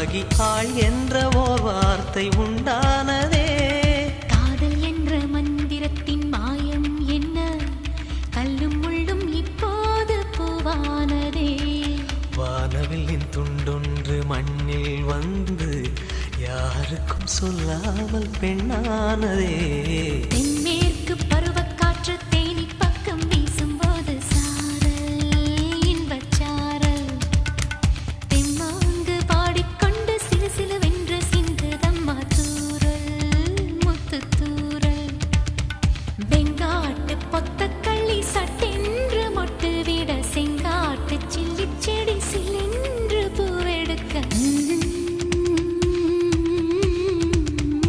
உருவாகி ஆள் என்ற ஓர் வார்த்தை உண்டானதே. காதல் என்ற மந்திரத்தின் மாயம் என்ன, கல்லும் முள்ளும் இப்போது பூவானதே. வானவில்லின் துண்டொன்று மண்ணில் வந்து யாருக்கும் சொல்லாமல் பெண்ணானதே. தென்மேற்கு பருவ